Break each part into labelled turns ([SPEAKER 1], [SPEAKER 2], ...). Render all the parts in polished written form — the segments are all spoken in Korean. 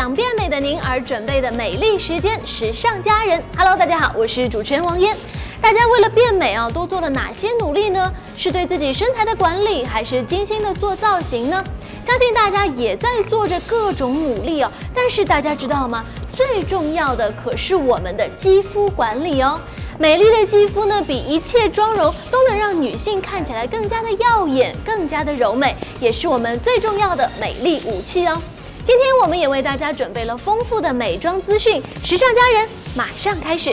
[SPEAKER 1] 想变美的您而准备的美丽时间，时尚佳人。Hello， 大家好，我是主持人王嫣。大家为了变美啊，都做了哪些努力呢？是对自己身材的管理，还是精心的做造型呢？相信大家也在做着各种努力哦。但是大家知道吗？最重要的可是我们的肌肤管理哦。美丽的肌肤呢，比一切妆容都能让女性看起来更加的耀眼，更加的柔美，也是我们最重要的美丽武器哦。今天我们也为大家准备了丰富的美妆资讯，时尚佳人马上开始。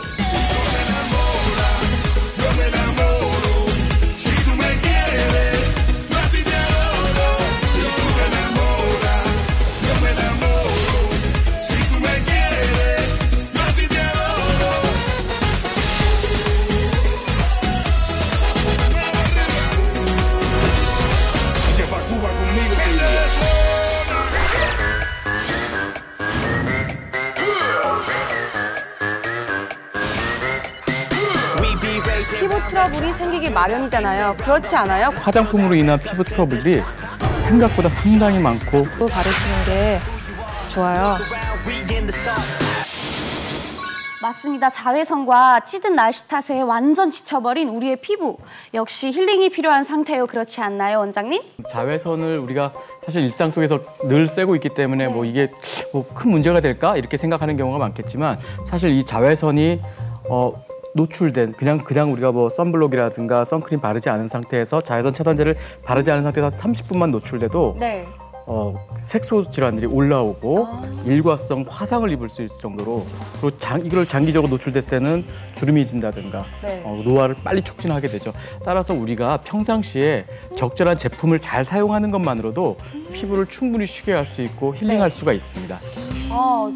[SPEAKER 2] 피부 트러블이 생기기 마련이잖아요. 그렇지 않아요?
[SPEAKER 3] 화장품으로 인한 피부 트러블이 생각보다 상당히 많고
[SPEAKER 2] 바르시는 게 좋아요.
[SPEAKER 4] 맞습니다. 자외선과 찌든 날씨 탓에 완전 지쳐버린 우리의 피부. 역시 힐링이 필요한 상태요. 그렇지 않나요, 원장님?
[SPEAKER 3] 자외선을 우리가 사실 일상 속에서 늘 쐬고 있기 때문에 뭐 이게 큰 문제가 될까 이렇게 생각하는 경우가 많겠지만 사실 이 자외선이 노출된 그냥 우리가 뭐 선블록이라든가 선크림 바르지 않은 상태에서 자외선 차단제를 바르지 않은 상태에서 30분만 노출돼도 색소 질환들이 올라오고 일과성 화상을 입을 수 있을 정도로 그리고 이걸 장기적으로 노출됐을 때는 주름이 진다든가 노화를 빨리 촉진하게 되죠. 따라서 우리가 평상시에 적절한 제품을 잘 사용하는 것만으로도 피부를 충분히 쉬게 할 수 있고 힐링할 수가 있습니다.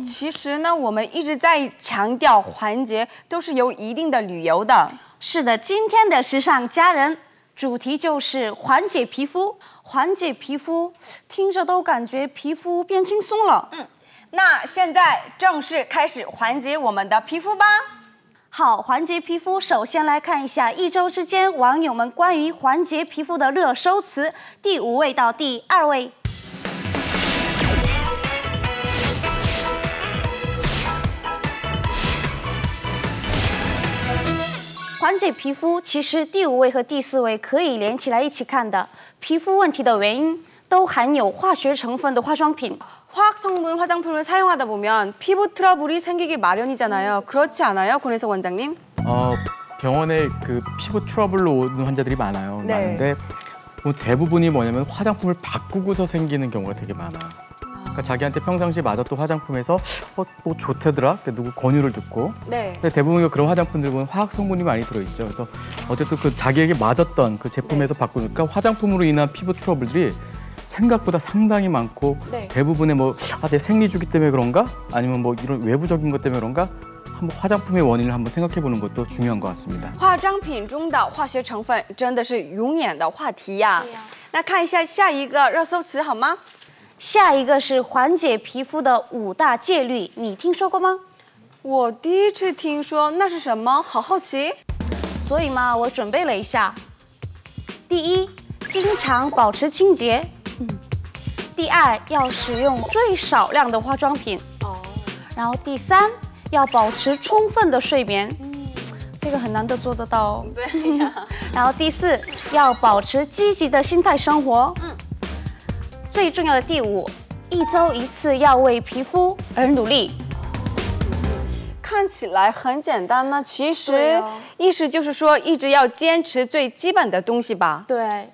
[SPEAKER 2] 其实呢，我们一直在强调环节都是有一定的理由的。
[SPEAKER 4] 是的，今天的时尚佳人主题就是缓解皮肤。缓解皮肤，听着都感觉皮肤变轻松了。
[SPEAKER 2] 那现在正式开始缓解我们的皮肤吧。
[SPEAKER 4] 好，缓解皮肤，首先来看一下一周之间网友们关于缓解皮肤的热搜词，第5位到第2位。缓解皮肤，其实第5位和第4位可以连起来一起看的。皮肤问题的原因都含有化学成分的化妆品。
[SPEAKER 2] 화학 성분 화장품을 사용하다 보면 피부 트러블이 생기기 마련이잖아요. 그렇지 않아요, 권혜석 원장님?
[SPEAKER 3] 병원에 그 피부 트러블로 오는 환자들이 많아요. 많은데 뭐 대부분이 뭐냐면 화장품을 바꾸고서 생기는 경우가 되게 많아요. 그러니까 자기한테 평상시에 맞았던 화장품에서 뭐 좋다더라, 누구 권유를 듣고. 근데 대부분 그런 화장품들 보면 화학 성분이 많이 들어있죠. 그래서 어쨌든 그 자기에게 맞았던 그 제품에서 바꾸니까 화장품으로 인한 피부 트러블들이 생각보다 상당히 많고 대부분의 내 생리 주기 때문에 그런가? 아니면 뭐 이런 외부적인 것 때문에 그런가? 한번 화장품의 원인을 한번 생각해 보는 것도 중요한 것 같습니다.
[SPEAKER 2] 化妆品中的化学成分真的是永远的话题呀。那看一下下一个热搜词好吗？
[SPEAKER 4] 下一个是缓解皮肤的5大戒律，你听说过吗？
[SPEAKER 2] 我第一次听说，那是什么？好好奇。
[SPEAKER 4] 所以嘛，我准备了一下。第1，经常保持清洁。第2，要使用最少量的化妆品。然后第3，要保持充分的睡眠。这个很难得做得到哦。对呀。然后第4，要保持积极的心态生活。最重要的第5，一周1次要为皮肤而努力。
[SPEAKER 2] 看起来很简单呢，其实意思就是说一直要坚持最基本的东西吧。
[SPEAKER 4] 对。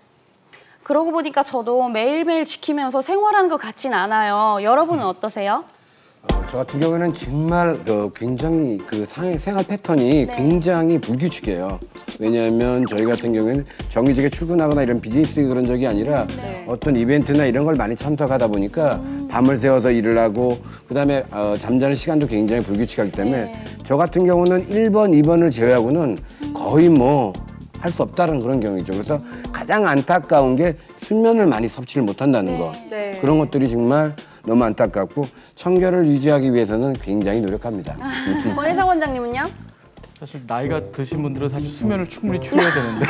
[SPEAKER 4] 그러고 보니까 저도 매일매일 지키면서 생활하는 것 같진 않아요. 여러분은 어떠세요?
[SPEAKER 5] 저 같은 경우에는 정말 굉장히 그 생활 패턴이 굉장히 불규칙해요. 왜냐하면 저희 같은 경우에는 정규직에 출근하거나 이런 비즈니스 그런 적이 아니라 어떤 이벤트나 이런 걸 많이 참석하다 보니까 밤을 새워서 일을 하고 그다음에 잠자는 시간도 굉장히 불규칙하기 때문에 저 같은 경우는 1번, 2번을 제외하고는 거의 뭐 할 수 없다는 그런 경우이죠. 그래서 가장 안타까운 게 수면을 많이 섭취를 못한다는 거. 그런 것들이 정말 너무 안타깝고 청결을 유지하기 위해서는 굉장히 노력합니다.
[SPEAKER 2] 권혜석 원장님은요?
[SPEAKER 3] 사실 나이가 드신 분들은 사실 수면을 충분히 취해야 되는데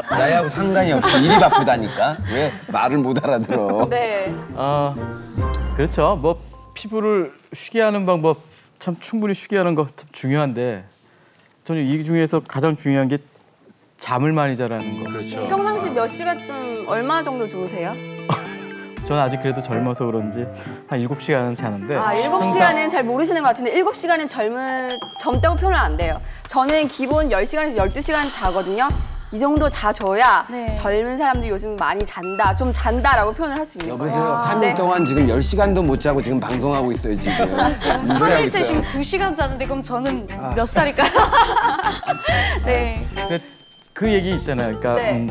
[SPEAKER 5] 나이하고 상관이 없이 일이 바쁘다니까 왜 말을 못 알아들어.
[SPEAKER 2] 네.
[SPEAKER 3] 그렇죠. 뭐 피부를 쉬게 하는 방법 참 충분히 쉬게 하는 거 참 중요한데 저는 이 중에서 가장 중요한 게 잠을 많이 자라는 거.
[SPEAKER 5] 그렇죠.
[SPEAKER 2] 평상시 몇 시간쯤 얼마 정도 주무세요?
[SPEAKER 3] 저는 아직 그래도 젊어서 그런지 한 7시간은 자는데.
[SPEAKER 2] 아, 7시간은 잘 모르시는 것 같은데 7시간은 젊다고 표현은 안 돼요. 저는 기본 10시간에서 12시간 자거든요. 이 정도 자줘야
[SPEAKER 4] 네.
[SPEAKER 2] 젊은 사람들이 요즘 많이 잔다, 좀 잔다라고 표현을 할 수 있는 거예요.
[SPEAKER 5] 여보세요. 3일 동안 지금 10시간도 못 자고 지금 방송하고 있어요, 지금.
[SPEAKER 4] 저는 지금
[SPEAKER 5] 무슨 소리 하고
[SPEAKER 4] 3일째
[SPEAKER 5] 있어요?
[SPEAKER 4] 지금 2시간 자는데 그럼 저는 몇 살일까요? 네.
[SPEAKER 3] 근데 그 얘기 있잖아요. 그러니까
[SPEAKER 2] 네.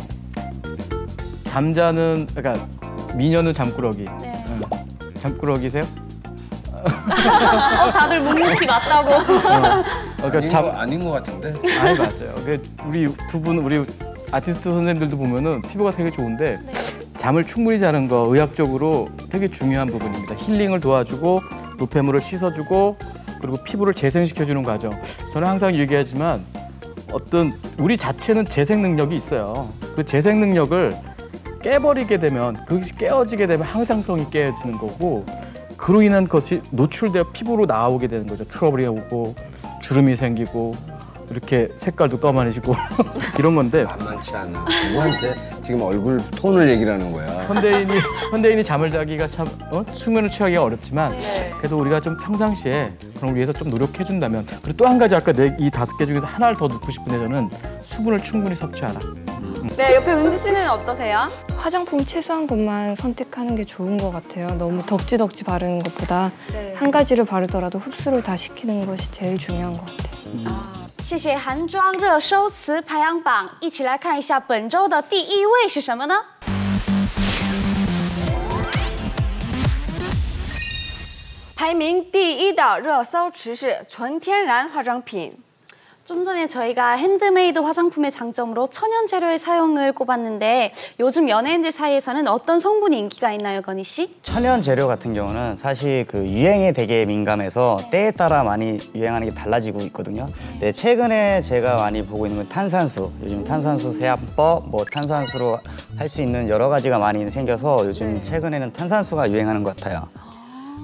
[SPEAKER 3] 잠자는 그러니까 미녀는 잠꾸러기.
[SPEAKER 4] 네.
[SPEAKER 3] 잠꾸러기세요?
[SPEAKER 4] 다들 묵묵히 맞다고.
[SPEAKER 3] 그러니까
[SPEAKER 5] 아닌 것 같은데.
[SPEAKER 3] 아니 맞아요. 우리 두 분 우리 아티스트 선생님들도 보면은 피부가 되게 좋은데 잠을 충분히 자는 거 의학적으로 되게 중요한 부분입니다. 힐링을 도와주고 노폐물을 씻어주고 그리고 피부를 재생시켜주는 과정. 저는 항상 얘기하지만 어떤 우리 자체는 재생 능력이 있어요. 그 재생 능력을 깨버리게 되면 그것이 깨어지게 되면 항상성이 깨어지는 거고 그로 인한 것이 노출되어 피부로 나오게 되는 거죠. 트러블이 오고 주름이 생기고 이렇게 색깔도 까만해지고 이런 건데
[SPEAKER 5] 만만치 않아. 누구한테 지금 얼굴 톤을 얘기를 하는 거야.
[SPEAKER 3] 현대인이 잠을 자기가 참 숙면을 취하기가 어렵지만 그래도 우리가 좀 평상시에 그런 걸 위해서 좀 노력해준다면 그리고 또 한 가지 아까 이 5개 중에서 하나를 더 넣고 싶은데 저는 수분을 충분히 섭취하라.
[SPEAKER 2] 네, 옆에 은지 씨는 어떠세요?
[SPEAKER 6] 화장품 최소한 것만 선택하는 게 좋은 것 같아요. 너무 덕지덕지 바르는 것보다
[SPEAKER 2] 네.
[SPEAKER 6] 한 가지를 바르더라도 흡수를 다 시키는 것이 제일 중요한 것 같아요.
[SPEAKER 4] 谢谢韩妆热搜词排行榜，一起来看一下本周的第1位是什么呢？
[SPEAKER 2] 排名第1的热搜词是纯天然化妆品。
[SPEAKER 4] 좀 전에 저희가 핸드메이드 화장품의 장점으로 천연 재료의 사용을 꼽았는데 요즘 연예인들 사이에서는 어떤 성분이 인기가 있나요, 건희 씨?
[SPEAKER 7] 천연 재료 같은 경우는 사실 그 유행에 되게 민감해서 때에 따라 많이 유행하는 게 달라지고 있거든요. 네, 최근에 제가 많이 보고 있는 건 탄산수. 요즘 탄산수 세합법, 뭐 탄산수로 할 수 있는 여러 가지가 많이 생겨서 요즘 최근에는 탄산수가 유행하는 것 같아요.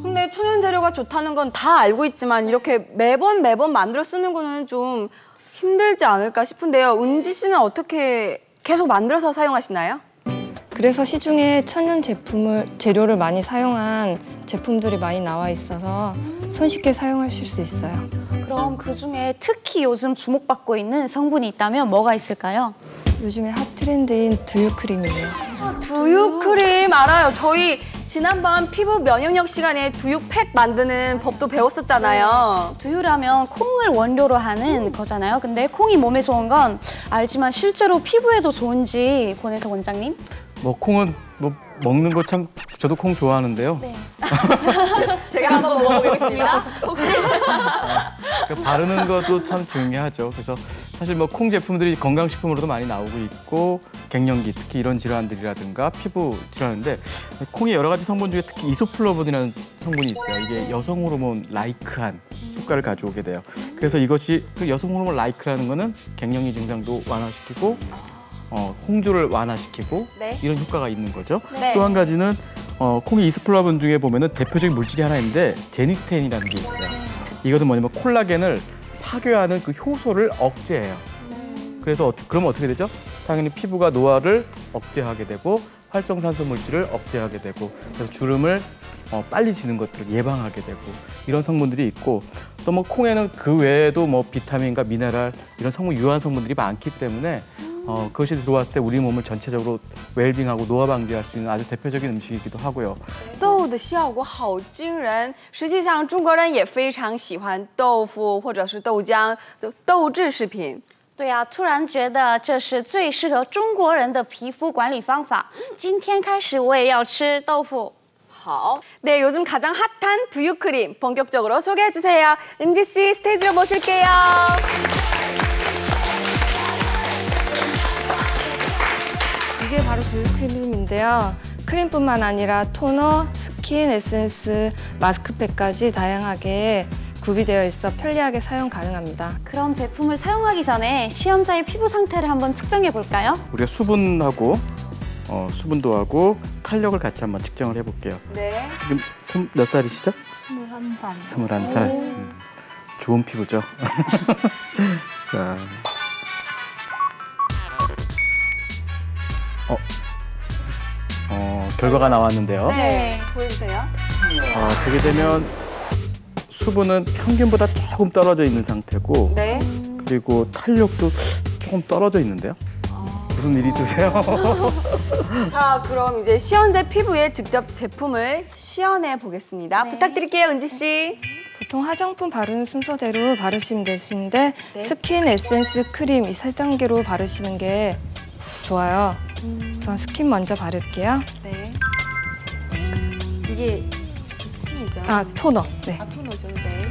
[SPEAKER 2] 근데 천연 재료가 좋다는 건 다 알고 있지만 이렇게 매번 만들어 쓰는 거는 좀 힘들지 않을까 싶은데요. 은지 씨는 어떻게 계속 만들어서 사용하시나요?
[SPEAKER 6] 그래서 시중에 천연 재료를 많이 사용한 제품들이 많이 나와 있어서 손쉽게 사용하실 수 있어요.
[SPEAKER 4] 그럼 그중에 특히 요즘 주목받고 있는 성분이 있다면 뭐가 있을까요?
[SPEAKER 6] 요즘에 핫 트렌드인 두유 크림이에요.
[SPEAKER 2] 두유 크림 알아요. 저희 지난번 피부 면역력 시간에 두유팩 만드는 법도 배웠었잖아요.
[SPEAKER 4] 두유라면 콩을 원료로 하는 거잖아요. 근데 콩이 몸에 좋은 건 알지만 실제로 피부에도 좋은지 권혜석 원장님?
[SPEAKER 3] 뭐 콩은 뭐 먹는 거 참 저도 콩 좋아하는데요.
[SPEAKER 4] 네.
[SPEAKER 2] 제가 한번 먹어보겠습니다. 혹시?
[SPEAKER 3] 바르는 것도 참 중요하죠. 그래서 사실 뭐 콩 제품들이 건강식품으로도 많이 나오고 있고 갱년기 특히 이런 질환들이라든가 피부 질환인데 콩의 여러 가지 성분 중에 특히 이소플라본이라는 성분이 있어요. 이게 여성 호르몬 라이크한 효과를 가져오게 돼요. 그래서 이것이 그 여성 호르몬 라이크라는 거는 갱년기 증상도 완화시키고 홍조를 완화시키고
[SPEAKER 4] 네.
[SPEAKER 3] 이런 효과가 있는 거죠.
[SPEAKER 4] 네.
[SPEAKER 3] 또 한 가지는 콩의 이소플라본 중에 보면은 대표적인 물질이 하나 있는데 제니스테인이라는 게 있어요. 이것은 뭐냐면 콜라겐을 파괴하는 그 효소를 억제해요. 그래서 그러면 어떻게 되죠? 당연히 피부가 노화를 억제하게 되고 활성산소 물질을 억제하게 되고 그래서 주름을 빨리 지는 것들을 예방하게 되고 이런 성분들이 있고 또 뭐 콩에는 그 외에도 뭐 비타민과 미네랄 이런 성분 유효한 성분들이 많기 때문에 그것이 들어왔을 때 우리 몸을 전체적으로 웰빙하고 노화 방지할 수 있는 아주 대표적인 음식이기도 하고요.
[SPEAKER 2] 豆的效果好惊人，实际上中国人也非常喜欢豆腐或者是豆浆，就豆制食品。
[SPEAKER 4] 对啊，突然觉得这是最适合中国人的皮肤管理方法。今天开始我也要吃豆腐。
[SPEAKER 2] 好, 네, 요즘 가장 핫한 두유 크림 본격적으로 소개해 주세요. 은지 씨 스테이지로 모실게요.
[SPEAKER 6] 이게 바로 두유 크림인데요. 크림뿐만 아니라 토너, 스킨, 에센스, 마스크팩까지 다양하게 구비되어 있어 편리하게 사용 가능합니다.
[SPEAKER 4] 그럼 제품을 사용하기 전에 시험자의 피부 상태를 한번 측정해 볼까요?
[SPEAKER 3] 우리가 수분하고 수분도 하고 탄력을 같이 한번 측정을 해볼게요.
[SPEAKER 2] 네.
[SPEAKER 3] 지금 몇 살이시죠?
[SPEAKER 6] 21살.
[SPEAKER 3] 21살. 좋은 피부죠. 자, 결과가 나왔는데요.
[SPEAKER 2] 네. 보여주세요.
[SPEAKER 3] 보게 되면 수분은 평균보다 조금 떨어져 있는 상태고,
[SPEAKER 2] 네.
[SPEAKER 3] 그리고 탄력도 조금 떨어져 있는데요. 무슨 일 있으세요?
[SPEAKER 2] 자, 그럼 이제 시연제 피부에 직접 제품을 시연해 보겠습니다. 부탁드릴게요, 은지 씨.
[SPEAKER 6] 보통 화장품 바르는 순서대로 바르시면 되시는데 스킨 에센스 크림 이 3단계로 바르시는 게 좋아요. 우선 스킨 먼저 바를게요.
[SPEAKER 2] 네. 이게 스킨이죠?
[SPEAKER 6] 토너. 네.
[SPEAKER 2] 토너죠. 네.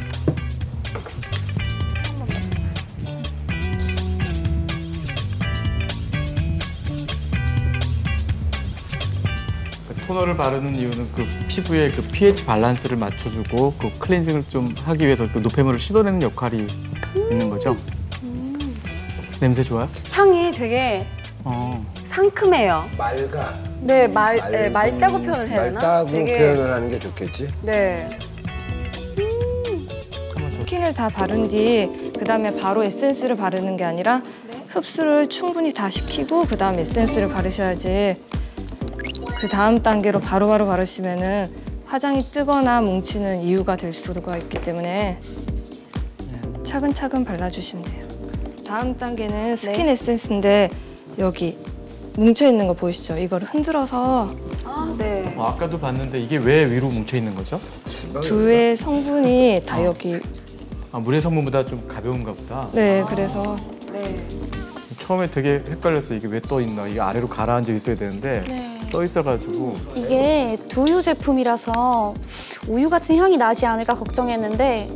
[SPEAKER 3] 토너를 바르는 이유는 그 피부의 그 pH 밸런스를 맞춰주고 그 클렌징을 좀 하기 위해서 그 노폐물을 씻어내는 역할이 있는 거죠. 냄새 좋아요?
[SPEAKER 2] 향이 되게 상큼해요.
[SPEAKER 5] 맑아.
[SPEAKER 2] 네, 맑다고 표현을 해야 되나?
[SPEAKER 5] 맑다고
[SPEAKER 2] 되게...
[SPEAKER 5] 표현을 하는 게 좋겠지?
[SPEAKER 2] 네.
[SPEAKER 6] 스킨을 다 바른 뒤 그다음에 바로 에센스를 바르는 게 아니라 흡수를 충분히 다 시키고 그다음 에센스를 바르셔야지 그 다음 단계로 바로바로 바르시면은 화장이 뜨거나 뭉치는 이유가 될 수가 있기 때문에 차근차근 발라주시면 돼요. 다음 단계는 스킨 에센스인데 여기 뭉쳐있는 거 보이시죠? 이걸 흔들어서
[SPEAKER 2] 네.
[SPEAKER 3] 아까도 봤는데 이게 왜 위로 뭉쳐 있는 거죠?
[SPEAKER 6] 두의 성분이 다 여기
[SPEAKER 3] 물의 성분보다 좀 가벼운가 보다.
[SPEAKER 6] 네, 그래서
[SPEAKER 3] 처음에 되게 헷갈렸어. 이게 왜 떠 있나? 이게 아래로 가라앉아 있어야 되는데 떠 있어가지고.
[SPEAKER 4] 이게 두유 제품이라서 우유 같은 향이 나지 않을까 걱정했는데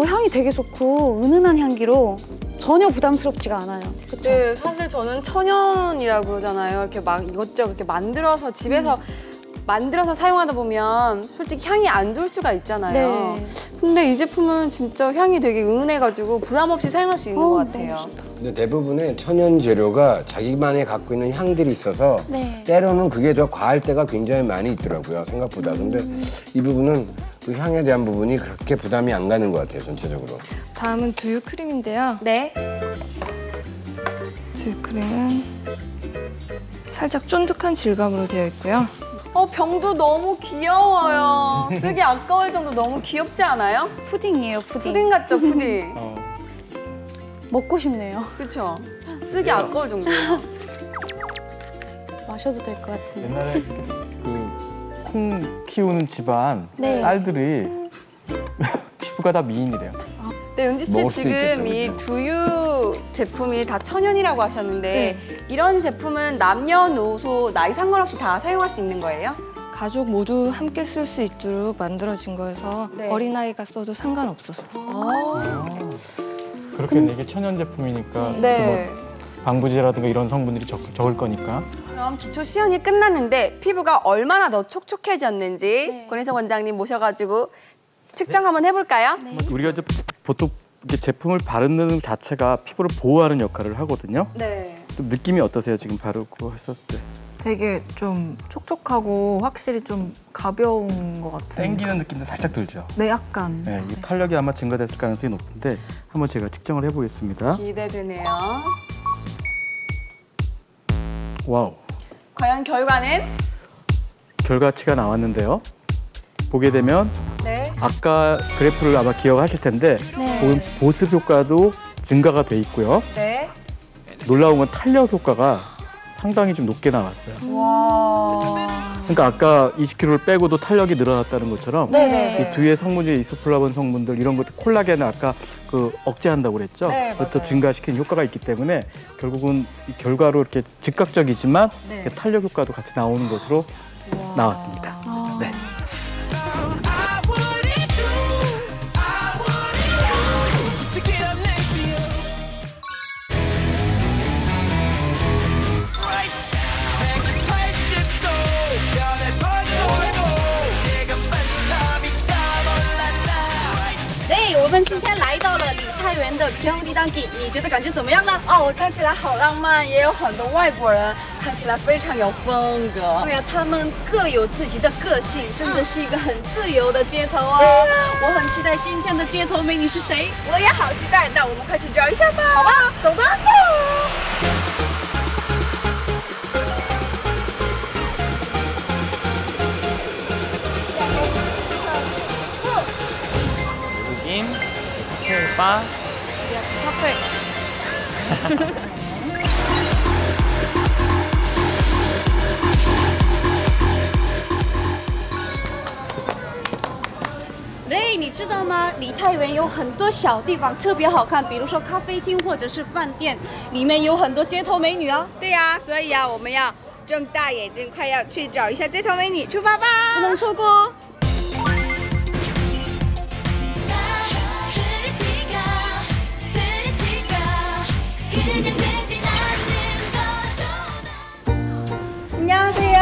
[SPEAKER 4] 향이 되게 좋고 은은한 향기로 전혀 부담스럽지가 않아요. 그쵸?
[SPEAKER 2] 네, 사실 저는 천연이라고 그러잖아요. 이렇게 막 이것저것 이렇게 만들어서 집에서 만들어서 사용하다 보면 솔직히 향이 안 좋을 수가 있잖아요.
[SPEAKER 4] 네.
[SPEAKER 2] 근데 이 제품은 진짜 향이 되게 은은해가지고 부담 없이 사용할 수 있는 것 같아요.
[SPEAKER 5] 근데 대부분의 천연 재료가 자기만의 갖고 있는 향들이 있어서 때로는 그게 더 과할 때가 굉장히 많이 있더라고요, 생각보다. 근데 이 부분은 그 향에 대한 부분이 그렇게 부담이 안 가는 것 같아요, 전체적으로.
[SPEAKER 6] 다음은 두유 크림인데요.
[SPEAKER 2] 네.
[SPEAKER 6] 두유 크림은 살짝 쫀득한 질감으로 되어 있고요.
[SPEAKER 2] 병도 너무 귀여워요. 쓰기 아까울 정도 너무 귀엽지 않아요?
[SPEAKER 4] 푸딩이에요, 푸딩.
[SPEAKER 2] 푸딩 같죠, 푸딩?
[SPEAKER 4] 먹고 싶네요.
[SPEAKER 2] 그렇죠. 쓰기 아까울 정도예요.
[SPEAKER 4] 마셔도 될 것 같은데.
[SPEAKER 3] 옛날에 그 콩 키우는 집안 딸들이 피부가 다 미인이래요.
[SPEAKER 2] 네, 은지 씨
[SPEAKER 5] 먹을 수
[SPEAKER 2] 지금
[SPEAKER 5] 있겠다,
[SPEAKER 2] 이
[SPEAKER 5] 그죠?
[SPEAKER 2] 두유 제품이 다 천연이라고 하셨는데 이런 제품은 남녀노소 나이 상관없이 다 사용할 수 있는 거예요?
[SPEAKER 6] 가족 모두 함께 쓸 수 있도록 만들어진 거여서 어린아이가 써도 상관없어서.
[SPEAKER 3] 그렇겠네. 이게 천연 제품이니까
[SPEAKER 2] 네.
[SPEAKER 3] 뭐 방부제라든가 이런 성분들이 적을 거니까.
[SPEAKER 2] 그럼 기초 시연이 끝났는데 피부가 얼마나 더 촉촉해졌는지 권혜성 원장님 모셔가지고 측정 한번 해볼까요?
[SPEAKER 3] 우리가 이제 보통 이게 제품을 바르는 자체가 피부를 보호하는 역할을 하거든요.
[SPEAKER 2] 네.
[SPEAKER 3] 좀 느낌이 어떠세요? 지금 바르고 했었을 때.
[SPEAKER 8] 되게 좀 촉촉하고 확실히 좀 가벼운 것 같은.
[SPEAKER 3] 땡기는 느낌도 살짝 들죠?
[SPEAKER 8] 네, 약간.
[SPEAKER 3] 네, 이 탄력이 아마 증가됐을 가능성이 높은데 한번 제가 측정을 해보겠습니다.
[SPEAKER 2] 기대되네요.
[SPEAKER 3] 와우.
[SPEAKER 2] 과연 결과는?
[SPEAKER 3] 결과치가 나왔는데요. 보게 되면
[SPEAKER 2] 네.
[SPEAKER 3] 아까 그래프를 아마 기억하실 텐데 보습 효과도 증가가 돼 있고요.
[SPEAKER 2] 네.
[SPEAKER 3] 놀라운 건 탄력 효과가 상당히 좀 높게 나왔어요.
[SPEAKER 2] 와.
[SPEAKER 3] 그러니까 아까 20kg를 빼고도 탄력이 늘어났다는 것처럼
[SPEAKER 2] 네네.
[SPEAKER 3] 이 뒤에 성분이 이소플라본 성분들 이런 것들 콜라겐을 아까 그 억제한다고 그랬죠.
[SPEAKER 2] 네,
[SPEAKER 3] 그것도
[SPEAKER 2] 맞아요.
[SPEAKER 3] 증가시키는 효과가 있기 때문에 결국은 이 결과로 이렇게 즉각적이지만
[SPEAKER 2] 네.
[SPEAKER 3] 탄력 효과도 같이 나오는 것으로 나왔습니다. 네.
[SPEAKER 1] 对，我们今天来到了梨泰院
[SPEAKER 4] 元的경리단길你觉得感觉怎么样呢？
[SPEAKER 2] 哦，我看起来好浪漫，也有很多外国人，看起来非常有风格。
[SPEAKER 4] 对呀，他们各有自己的个性，真的是一个很自由的街头哦。我很期待今天的街头美女是谁。
[SPEAKER 2] 我也好期待，那我们快去找一下吧。好吧，走吧。
[SPEAKER 9] 외국인 칵테일바 카페
[SPEAKER 4] 雷，你知道吗？梨泰院有很多小地方特别好看，比如说咖啡厅或者是饭店，里面有很多街头美女啊。
[SPEAKER 2] 对呀，所以啊，我们要睁大眼睛，快要去找一下街头美女，出发吧！
[SPEAKER 4] 不能错过哦。
[SPEAKER 2] 안녕하세요.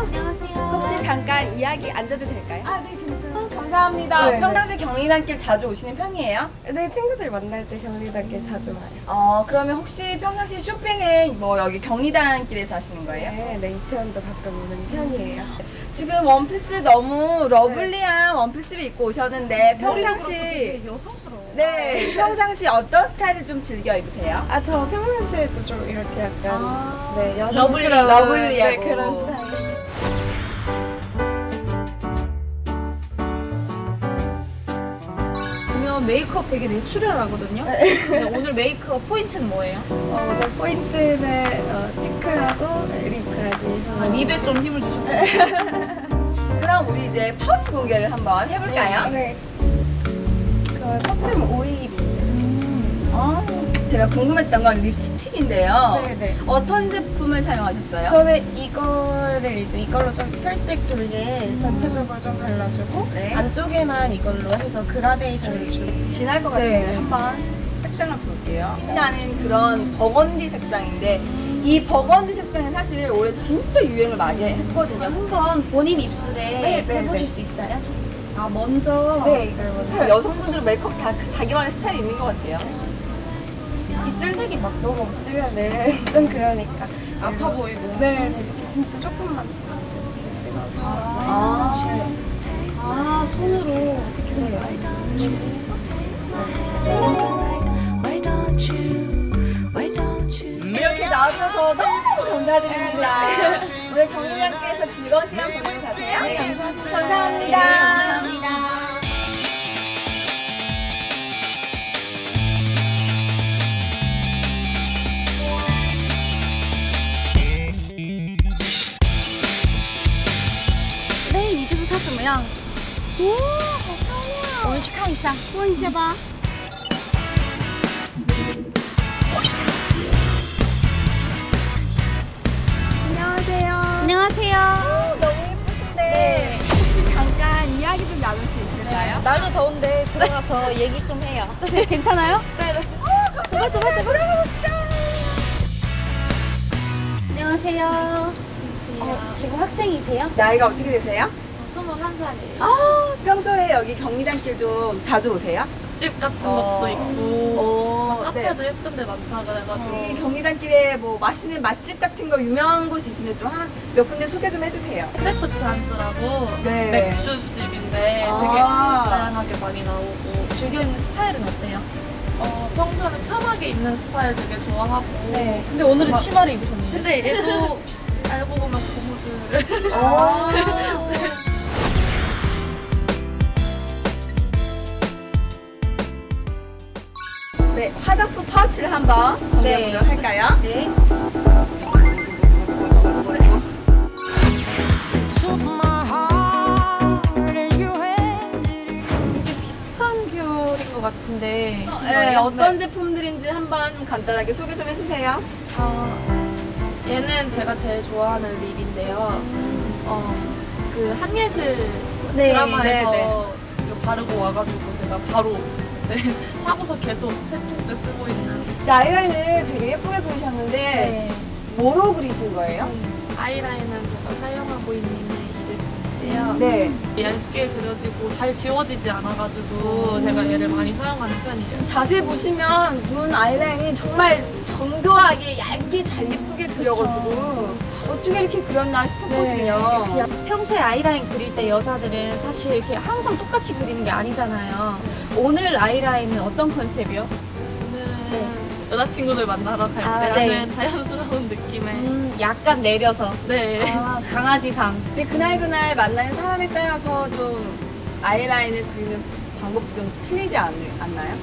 [SPEAKER 4] 안녕하세요.
[SPEAKER 2] 혹시 잠깐 이야기 앉아도 될까요?
[SPEAKER 4] 아, 네, 괜찮아요.
[SPEAKER 2] 감사합니다.
[SPEAKER 6] 네,
[SPEAKER 2] 평상시 경리단길 자주 오시는 편이에요?
[SPEAKER 6] 네, 친구들 만날 때 경리단길 자주 와요.
[SPEAKER 2] 그러면 혹시 평상시 쇼핑은 뭐 여기 경리단길에서 하시는 거예요?
[SPEAKER 6] 네, 이태원도 가끔 오는 편이에요.
[SPEAKER 2] 지금 원피스 너무 러블리한 원피스를 입고 오셨는데 평상시
[SPEAKER 4] 여성스러워.
[SPEAKER 2] 네, 평상시 어떤 스타일을 좀 즐겨 입으세요?
[SPEAKER 6] 아, 저 평상시에도 좀 이렇게 약간 네,
[SPEAKER 2] 러블리하고.
[SPEAKER 6] 네, 그런 스타일.
[SPEAKER 4] 보면 메이크업 되게 내추럴하거든요. 근데 오늘 메이크업 포인트는 뭐예요?
[SPEAKER 6] 오늘 포인트는 치크하고 립 그라데이션.
[SPEAKER 4] 립에 좀 힘을 주셨어요.
[SPEAKER 2] 그럼 우리 이제 파우치 공개를 한번 해볼까요?
[SPEAKER 6] 네. 그 퍼퓸 오일이에요.
[SPEAKER 2] 제가 궁금했던 건 립스틱인데요.
[SPEAKER 6] 네네.
[SPEAKER 2] 어떤 제품을 사용하셨어요?
[SPEAKER 6] 저는 이걸로 좀 펄색 돌게 전체적으로 좀 발라주고
[SPEAKER 2] 네.
[SPEAKER 6] 안쪽에만 이걸로 해서 그라데이션을 주고
[SPEAKER 2] 진할 것 같아요.
[SPEAKER 6] 네.
[SPEAKER 2] 한번 색상을 볼게요. 나는 그런 버건디 색상인데 이 버건디 색상이 사실 올해 진짜 유행을 많이 했거든요.
[SPEAKER 4] 한번 본인 입술에
[SPEAKER 6] 네,
[SPEAKER 4] 써보실
[SPEAKER 6] 네.
[SPEAKER 4] 수 있어요? 아, 먼저.
[SPEAKER 6] 네, 이걸 먼저.
[SPEAKER 2] 여성분들은 메이크업 다 자기만의 스타일이 있는 것 같아요.
[SPEAKER 6] 입술색이 막 너무 없으면은 좀 그러니까
[SPEAKER 4] 아파 보이고.
[SPEAKER 6] 네, 진짜 조금만 찍어서
[SPEAKER 4] 손으로.
[SPEAKER 2] 이렇게 나와주셔서 너무 감사드립니다. 오늘 경리단길에서 즐거운 시간 보내고 가세요. 네, 감사합니다.
[SPEAKER 4] 감사합니다. 네, 你觉得它怎么样？哇，好漂亮！我们去看一下，问一下吧。 안녕하세요.
[SPEAKER 2] 너무 예쁘신데 혹시 잠깐 이야기 좀 나눌 수 있을까요?
[SPEAKER 4] 날도 더운데 들어가서 얘기 좀 해요. 네, 괜찮아요? 네네. 제발. 안녕하세요. 지금 학생이세요?
[SPEAKER 2] 나이가 어떻게 되세요?
[SPEAKER 4] 21살이에요.
[SPEAKER 2] 평소에 여기 경리단길 좀 자주 오세요?
[SPEAKER 10] 집 같은 것도 있고 카페도
[SPEAKER 2] 네.
[SPEAKER 10] 예쁜 데 많다 그래가지고
[SPEAKER 2] 이 경리단길에 뭐 맛있는 맛집 같은 거 유명한 곳이 있으면 좀 하나 몇 군데 소개 좀 해주세요.
[SPEAKER 10] 크래프트 한스라고
[SPEAKER 2] 네.
[SPEAKER 10] 맥주집인데 되게 다양하게 많이 나오고
[SPEAKER 4] 즐겨 입는 스타일은 어때요?
[SPEAKER 10] 평소에는 편하게 입는 스타일 되게 좋아하고
[SPEAKER 4] 네. 근데 오늘은 치마를 입으셨는데.
[SPEAKER 10] 근데 얘도 알고 보면 고무줄
[SPEAKER 2] 네, 화장품 파우치를 한번 공개해보도록 할까요?
[SPEAKER 4] 네. 되게 비슷한 계열인 것 같은데.
[SPEAKER 2] 네, 어떤 제품들인지 한번 간단하게 소개 좀 해주세요.
[SPEAKER 10] 얘는 제가 제일 좋아하는 립인데요. 그 한예슬
[SPEAKER 4] 네,
[SPEAKER 10] 드라마에서
[SPEAKER 2] 네,
[SPEAKER 10] 이거 바르고 와가지고 제가 바로 사고서 계속 세통째 쓰고 있는
[SPEAKER 2] 아이라인을 되게 예쁘게 그리셨는데 뭐로 그리신 거예요?
[SPEAKER 10] 아이라인은 제가 사용하고 있는 이 제품인데요. 있잖아요.
[SPEAKER 2] 네.
[SPEAKER 10] 얇게 그려지고 잘 지워지지 않아가지고 제가 얘를 많이 사용하는 편이에요.
[SPEAKER 2] 자세히 보시면 눈 아이라인이 정말 정교하게 얇게 잘 예쁘게 그려가지고 어떻게 이렇게 그렸나 싶었거든요.
[SPEAKER 4] 평소에 아이라인 그릴 때 여자들은 사실 이렇게 항상 똑같이 그리는 게 아니잖아요. 오늘 아이라인은 어떤 컨셉이요?
[SPEAKER 10] 오늘은 여자친구들 만나러 갈 때는 자연스러운 느낌의
[SPEAKER 4] 약간 내려서.
[SPEAKER 10] 네.
[SPEAKER 4] 강아지상.
[SPEAKER 2] 근데 그날 만나는 사람에 따라서 좀 아이라인을 그리는 방법도 좀 틀리지 않나요?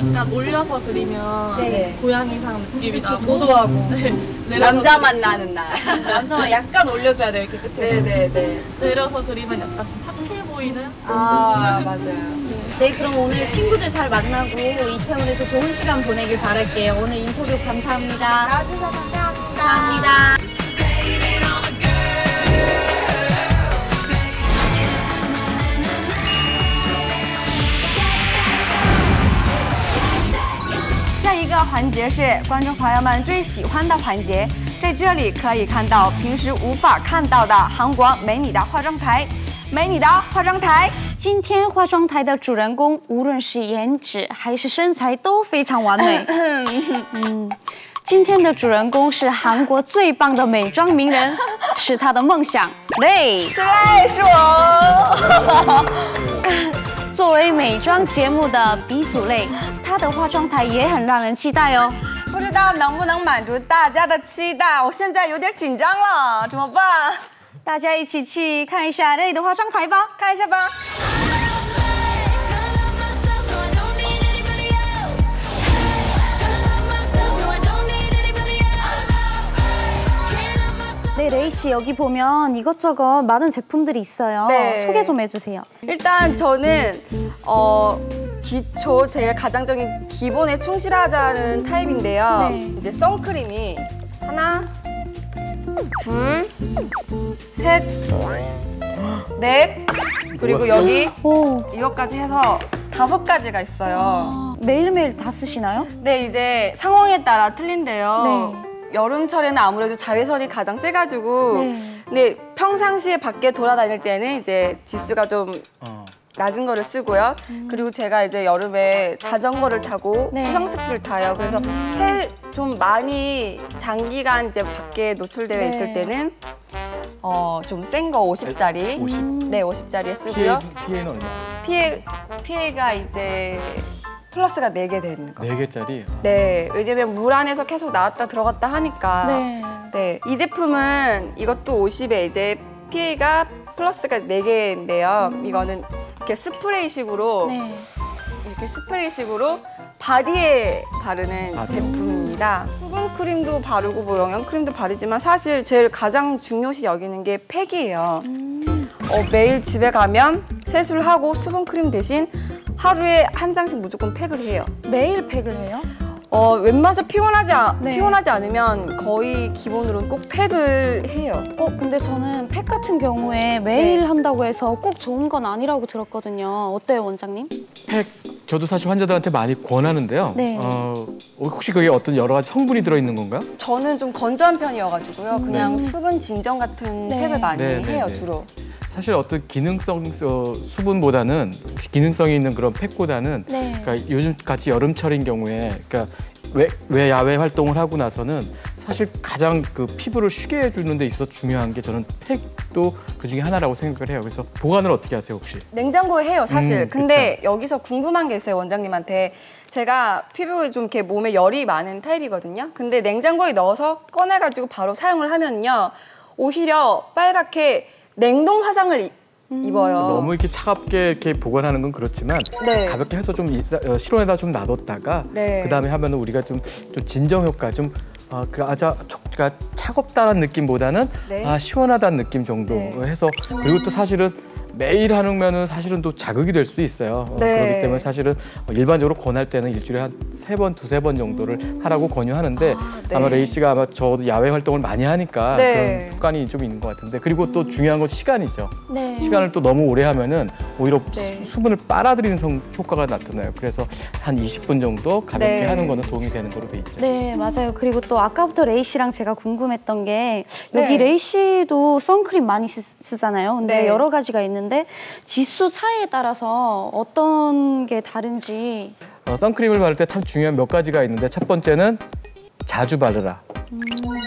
[SPEAKER 10] 약간 올려서 그리면
[SPEAKER 2] 네.
[SPEAKER 10] 고양이상 느낌이 나고
[SPEAKER 4] 도도하고.
[SPEAKER 10] 네.
[SPEAKER 2] 남자 만나는 날.
[SPEAKER 4] 남자는 약간 올려줘야 돼요, 이렇게 끝에.
[SPEAKER 2] 네네네.
[SPEAKER 10] 내려서 그리면 약간 좀 착해 보이는.
[SPEAKER 2] 아 맞아요.
[SPEAKER 4] 네, 그럼 오늘 친구들 잘 만나고 이태원에서 좋은 시간 보내길 바랄게요. 오늘 인터뷰 감사합니다.
[SPEAKER 2] 나와주셔서 감사합니다.
[SPEAKER 4] 감사합니다.
[SPEAKER 2] 下一个环节是观众朋友们最喜欢的环节，在这里可以看到平时无法看到的韩国美女的化妆台。美女的化妆台，
[SPEAKER 4] 今天化妆台的主人公，无论是颜值还是身材都非常完美。今天的主人公是韩国最棒的美妆名人，是他的梦想。Lay，
[SPEAKER 2] 是Lay，是我。
[SPEAKER 4] 作为美妆节目的鼻祖Lay，她的化妆台也很让人期待哦。
[SPEAKER 2] 不知道能不能满足大家的期待？我现在有点紧张了，怎么办？
[SPEAKER 4] 大家一起去看一下Lay的化妆台吧，
[SPEAKER 2] 看一下吧。
[SPEAKER 4] 네, 레이 씨 여기 보면 이것저것 많은 제품들이 있어요.
[SPEAKER 2] 네.
[SPEAKER 4] 소개 좀 해주세요.
[SPEAKER 2] 일단 저는 기초 제일 가장적인 기본에 충실하자는 타입인데요.
[SPEAKER 4] 네.
[SPEAKER 2] 이제 선크림이 하나, 둘, 셋, 넷, 그리고 여기 이것까지 해서 5가지가 있어요.
[SPEAKER 4] 매일매일 다 쓰시나요?
[SPEAKER 2] 네, 이제 상황에 따라 틀린데요.
[SPEAKER 4] 네.
[SPEAKER 2] 여름철에는 아무래도 자외선이 가장 세가지고 근데 평상시에 밖에 돌아다닐 때는 이제 지수가 좀 낮은 거를 쓰고요. 그리고 제가 이제 여름에 자전거를 타고 수상스키를 타요. 그래서 좀 많이 장기간 이제 밖에 노출되어 있을 때는 좀 센 거 50짜리.
[SPEAKER 3] 50?
[SPEAKER 2] 네, 50짜리에 쓰고요.
[SPEAKER 3] 피해는 얼마?
[SPEAKER 2] 피해가 이제 플러스가 4개 되는 거.
[SPEAKER 3] 4개짜리?
[SPEAKER 2] 네, 왜냐면 물 안에서 계속 나왔다 들어갔다 하니까. 네. 이 제품은 이것도 50에 이제 PA가 플러스가 4개인데요. 이거는 이렇게 스프레이식으로 이렇게 스프레이식으로 바디에 바르는 제품입니다. 수분 크림도 바르고 뭐 영양 크림도 바르지만 사실 제일 가장 중요시 여기는 게 팩이에요. 매일 집에 가면 세수를 수분 크림 대신 하루에 한 장씩 무조건 팩을 해요.
[SPEAKER 4] 매일 팩을 해요?
[SPEAKER 2] 웬만해서 피곤하지 않으면 거의 기본으로는 꼭 팩을 해요.
[SPEAKER 4] 근데 저는 팩 같은 경우에 매일 한다고 해서 꼭 좋은 건 아니라고 들었거든요. 어때요, 원장님?
[SPEAKER 3] 팩, 저도 사실 환자들한테 많이 권하는데요. 혹시 그게 어떤 여러 가지 성분이 들어있는 건가요?
[SPEAKER 2] 저는 좀 건조한 편이어가지고요. 그냥 수분 진정 같은 팩을 많이 해요, 주로.
[SPEAKER 3] 사실 어떤 기능성 수분보다는 기능성이 있는 그런 팩보다는 그러니까 요즘 같이 여름철인 경우에 그러니까 왜 야외 활동을 하고 나서는 사실 가장 그 피부를 쉬게 해주는 데 있어서 중요한 게 저는 팩도 그중에 하나라고 생각을 해요. 그래서 보관을 어떻게 하세요, 혹시?
[SPEAKER 2] 냉장고에 해요, 사실. 근데 여기서 궁금한 게 있어요, 원장님한테. 제가 피부에 좀 이렇게 몸에 열이 많은 타입이거든요. 근데 냉장고에 넣어서 꺼내가지고 바로 사용을 하면요. 오히려 빨갛게 냉동 화상을 입어요.
[SPEAKER 3] 너무 이렇게 차갑게 이렇게 보관하는 건 그렇지만 가볍게 해서 좀 실온에다 좀 놔뒀다가 그다음에 하면 우리가 좀 진정 효과 그러니까 차갑다는 느낌보다는 시원하다는 느낌 정도 해서 그리고 또 사실은 매일 하면은 사실은 또 자극이 될 수 있어요.
[SPEAKER 2] 네.
[SPEAKER 3] 그렇기 때문에 사실은 일반적으로 권할 때는 일주일에 한 3번, 2-3번 정도를 하라고 권유하는데
[SPEAKER 2] 네.
[SPEAKER 3] 아마 레이 씨가 아마 저도 야외 활동을 많이 하니까
[SPEAKER 2] 네.
[SPEAKER 3] 그런 습관이 좀 있는 것 같은데 그리고 또 중요한 건 시간이죠.
[SPEAKER 1] 네.
[SPEAKER 3] 시간을 또 너무 오래 하면은 오히려
[SPEAKER 2] 네.
[SPEAKER 3] 수분을 빨아들이는 효과가 나타나요. 그래서 한 20분 정도 가볍게
[SPEAKER 2] 네.
[SPEAKER 3] 하는 거는 도움이 되는 거로 돼 있죠.
[SPEAKER 4] 네, 맞아요. 그리고 또 아까부터 레이 씨랑 제가 궁금했던 게 여기
[SPEAKER 2] 네.
[SPEAKER 4] 레이 씨도 선크림 많이 쓰잖아요. 근데
[SPEAKER 2] 네.
[SPEAKER 4] 여러 가지가 있는데 지수 차이에 따라서 어떤 게 다른지.
[SPEAKER 3] 선크림을 바를 때 참 중요한 몇 가지가 있는데 첫 번째는 자주 바르라.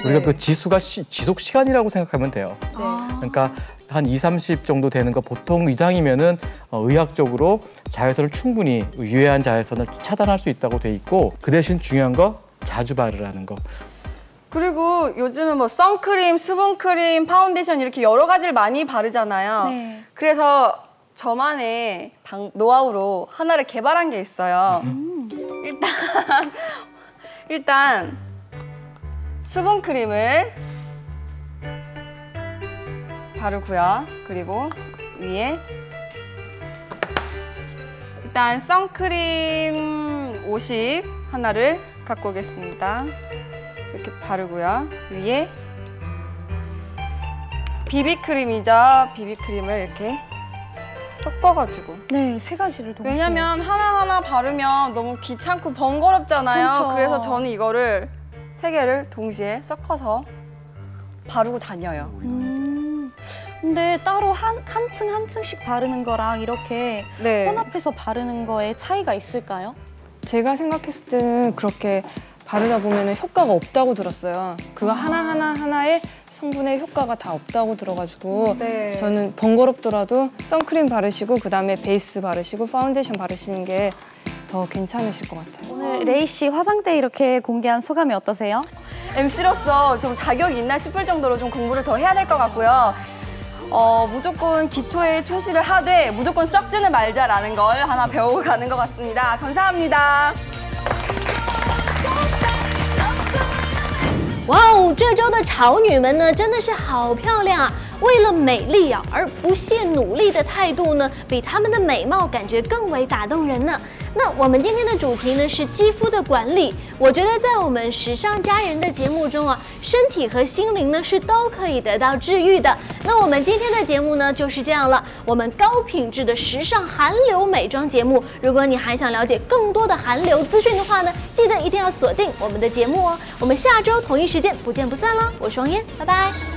[SPEAKER 3] 우리가
[SPEAKER 2] 네.
[SPEAKER 3] 그 지수가 지속 시간이라고 생각하면 돼요. 그러니까 한 20-30 정도 되는 거 보통 이상이면은 의학적으로 자외선을 충분히 유해한 자외선을 차단할 수 있다고 돼 있고 그 대신 중요한 거 자주 바르라는 거.
[SPEAKER 2] 그리고 요즘은 뭐 선크림, 수분크림, 파운데이션 이렇게 여러 가지를 많이 바르잖아요.
[SPEAKER 4] 네.
[SPEAKER 2] 그래서 저만의 노하우로 하나를 개발한 게 있어요. 일단 수분크림을 바르고요. 그리고 위에 일단 선크림 50 하나를 갖고 오겠습니다. 이렇게 바르고요. 위에 비비크림이죠. 비비크림을 이렇게 섞어가지고.
[SPEAKER 4] 네, 세 가지를 동시에.
[SPEAKER 2] 왜냐면 하나하나 바르면 너무 귀찮고 번거롭잖아요.
[SPEAKER 4] 귀찮죠.
[SPEAKER 2] 그래서 저는 이거를 3개를 동시에 섞어서 바르고 다녀요.
[SPEAKER 4] 근데 따로 한 층 한 층씩 바르는 거랑 이렇게
[SPEAKER 2] 네.
[SPEAKER 4] 혼합해서 바르는 거에 차이가 있을까요?
[SPEAKER 6] 제가 생각했을 때는 그렇게 바르다 보면 효과가 없다고 들었어요. 그거 하나에 성분의 효과가 다 없다고 들어가지고
[SPEAKER 2] 네.
[SPEAKER 6] 저는 번거롭더라도 선크림 바르시고 그다음에 베이스 바르시고 파운데이션 바르시는 게 더 괜찮으실 것 같아요.
[SPEAKER 4] 오늘 레이 씨 화장대 이렇게 공개한 소감이 어떠세요?
[SPEAKER 2] MC로서 좀 자격이 있나 싶을 정도로 좀 공부를 더 해야 될 것 같고요. 무조건 기초에 충실을 하되 무조건 썩지는 말자라는 걸 하나 배우고 가는 것 같습니다. 감사합니다.
[SPEAKER 1] 哇哦，这周的潮女们呢，真的是好漂亮啊！为了美丽啊，而不懈努力的态度呢，比她们的美貌感觉更为打动人呢。那我们今天的主题呢是肌肤的管理。我觉得在我们时尚佳人的节目中啊，身体和心灵呢是都可以得到治愈的。那我们今天的节目呢就是这样了。我们高品质的时尚韩流美妆节目，如果你还想了解更多的韩流资讯的话呢，记得一定要锁定我们的节目哦。我们下周同一时间不见不散了。我是王嫣，拜拜。